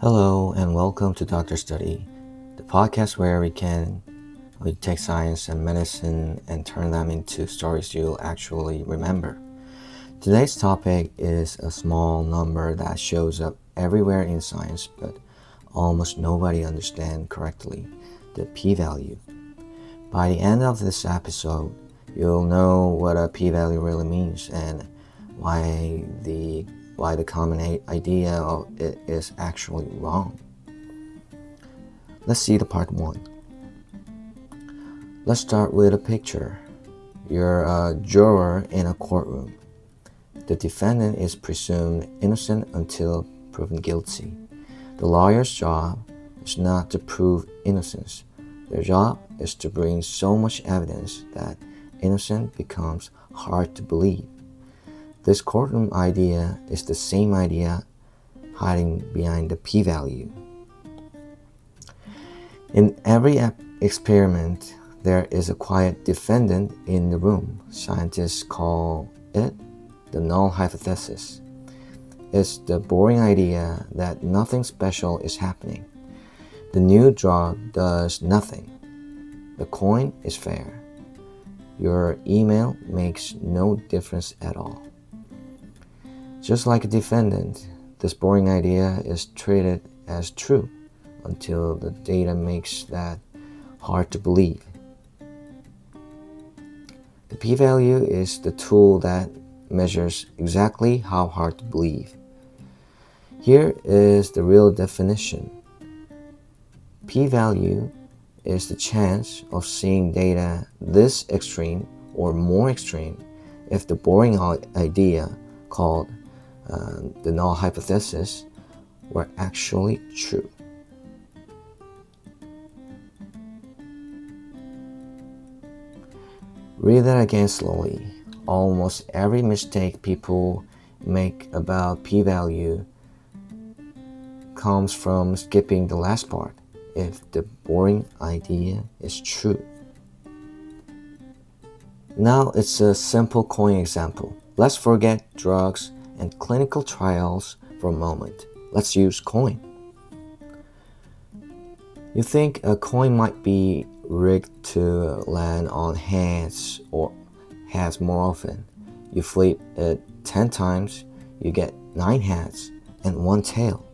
Hello and welcome to Doctor Study, the podcast where we take science and medicine and turn them into stories you'll actually remember. Today's topic is a small number that shows up everywhere in science, but almost nobody understands correctly, the p-value. By the end of this episode, you'll know what a p-value really means and why the common idea of it is actually wrong. Let's see the part 1. Let's start with a picture. You're a juror in a courtroom. The defendant is presumed innocent until proven guilty. The lawyer's job is not to prove innocence. Their job is to bring so much evidence that innocence becomes hard to believe. This courtroom idea is the same idea hiding behind the p-value. In every experiment, there is a quiet defendant in the room. Scientists call it the null hypothesis. It's the boring idea that nothing special is happening. The new drug does nothing. The coin is fair. Your email makes no difference at all. Just like a defendant, this boring idea is treated as true until the data makes that hard to believe. The p-value is the tool that measures exactly how hard to believe. Here is the real definition. P-value is the chance of seeing data this extreme or more extreme if the boring idea called the null hypothesis were actually true. Read that again slowly. Almost every mistake people make about p-value comes from skipping the last part, if the boring idea is true. Now it's a simple coin example. Let's forget drugs and clinical trials for a moment. Let's use coin. You think a coin might be rigged to land on heads or heads more often. You flip it 10 times, you get 9 heads and 1 tail.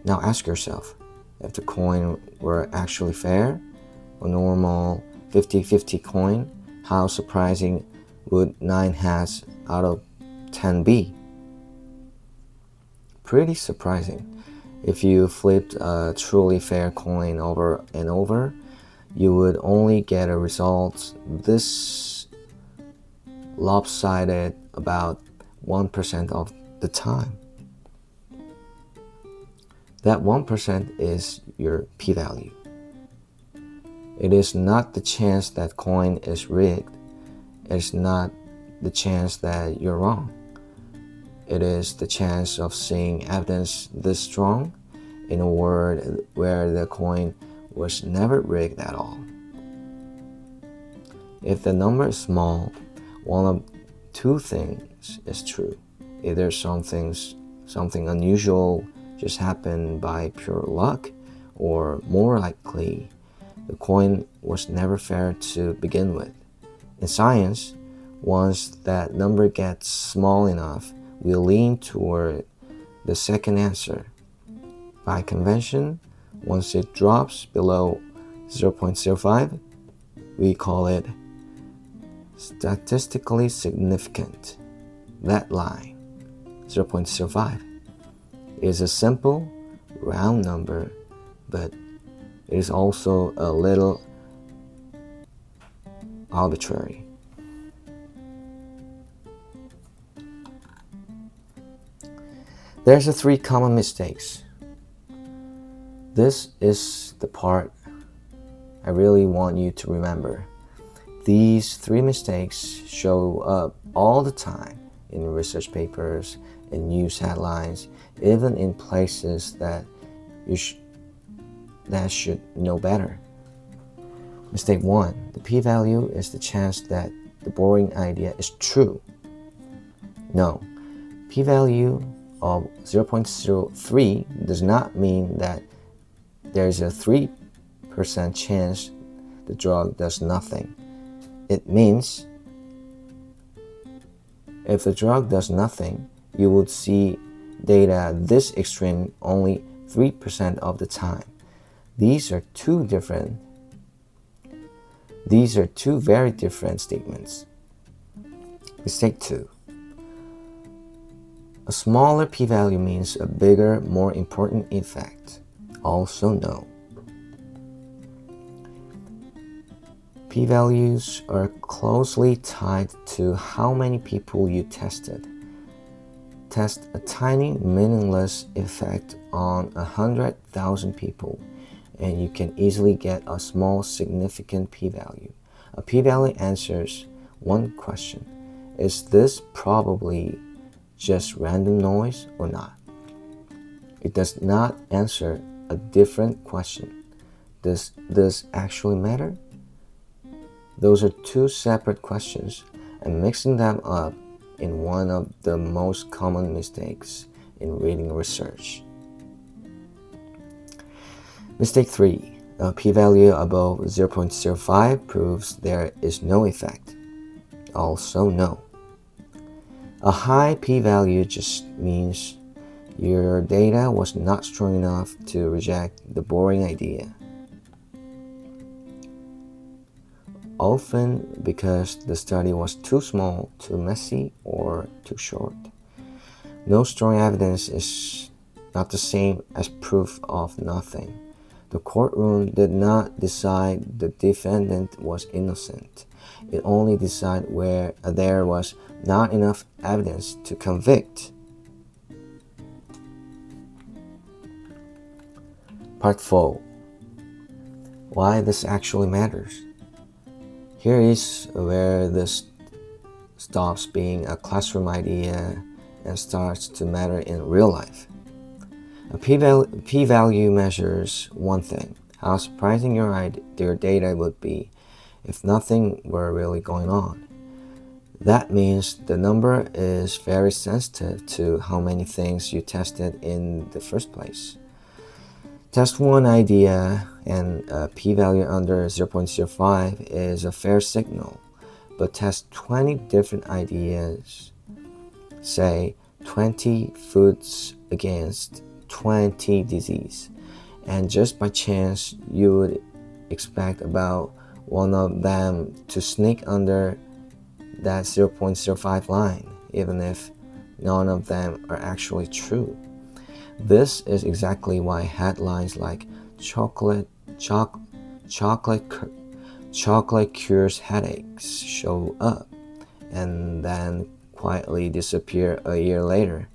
Now ask yourself, if the coin were actually fair, a normal 50-50 coin, how surprising would 9 heads out of 10 be? Pretty surprising. If you flipped a truly fair coin over and over, you would only get a result this lopsided about 1% of the time. That 1% is your p-value. It is not the chance that coin is rigged. It's not the chance that you're wrong. It is the chance of seeing evidence this strong in a world where the coin was never rigged at all. If the number is small, one of two things is true. Either something unusual just happened by pure luck, or more likely, the coin was never fair to begin with. In science, once that number gets small enough, we lean toward the second answer. By convention, once it drops below 0.05, we call it statistically significant. That line, 0.05, is a simple, round number, but it is also a little arbitrary. There's 3 common mistakes. This is the part I really want you to remember. These 3 mistakes show up all the time in research papers, in news headlines, even in places that you should know better. Mistake 1. The p-value is the chance that the boring idea is true. No, p-value of 0.03 does not mean that there is a 3% chance the drug does nothing. It means if the drug does nothing, you would see data this extreme only 3% of the time. These are two very different statements. Mistake 2. A smaller p-value means a bigger, more important effect. Also no. P-values are closely tied to how many people you tested. Test a tiny, meaningless effect on 100,000 people, and you can easily get a small, significant p-value. A p-value answers one question: is this probably just random noise or not? It does not answer a different question. Does this actually matter? Those are two separate questions, and mixing them up in one of the most common mistakes in reading research. Mistake 3. A p-value above 0.05 proves there is no effect. Also no. A high p-value just means your data was not strong enough to reject the boring idea. Often because the study was too small, too messy, or too short. No strong evidence is not the same as proof of nothing. The courtroom did not decide the defendant was innocent. It only decided where there was not enough evidence to convict. Part 4. Why this actually matters. Here is where this stops being a classroom idea and starts to matter in real life. A p-value measures one thing: how surprising your data would be if nothing were really going on. That means the number is very sensitive to how many things you tested in the first place. Test one idea and a p-value under 0.05 is a fair signal, but test 20 different ideas, say 20 foods against 20 disease, and just by chance you would expect about one of them to sneak under that 0.05 line, even if none of them are actually true. This is exactly why headlines like chocolate cures headaches show up and then quietly disappear a year later.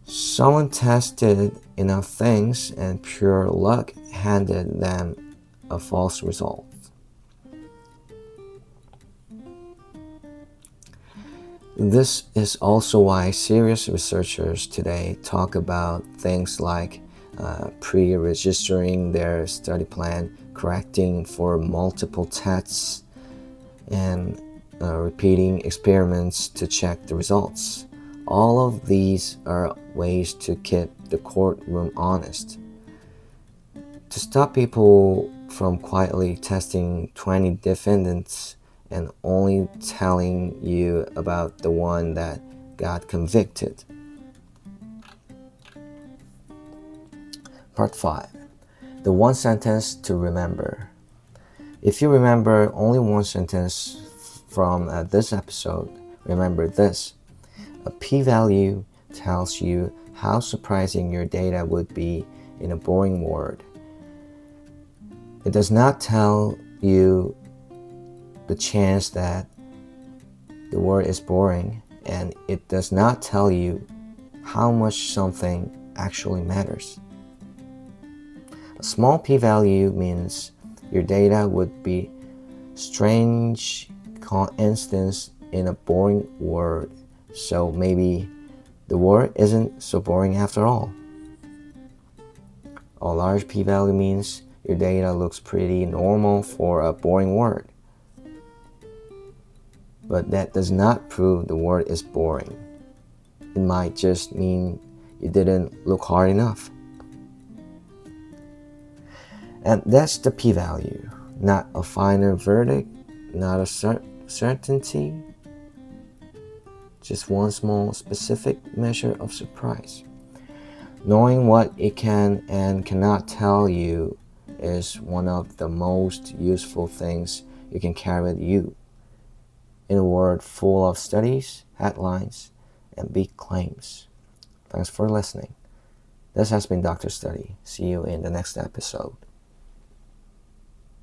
Someone tested enough things and pure luck handed them a false result. This is also why serious researchers today talk about things like pre-registering their study plan, correcting for multiple tests, and repeating experiments to check the results. All of these are ways to keep the courtroom honest. To stop people from quietly testing 20 defendants and only telling you about the one that got convicted. Part 5. The one sentence to remember. If you remember only one sentence from this episode, remember this: a p-value tells you how surprising your data would be in a boring word. It does not tell you the chance that the word is boring, and it does not tell you how much something actually matters. A small p-value means your data would be strange coincidence in a boring word, so maybe the word isn't so boring after all. A large p-value means your data looks pretty normal for a boring word, but that does not prove the word is boring. It might just mean you didn't look hard enough. And that's the p-value, not a final verdict, not a certainty, just one small specific measure of surprise. Knowing what it can and cannot tell you is one of the most useful things you can carry with you in a world full of studies, headlines, and big claims. Thanks for listening. This has been Dr. Study. See you in the next episode.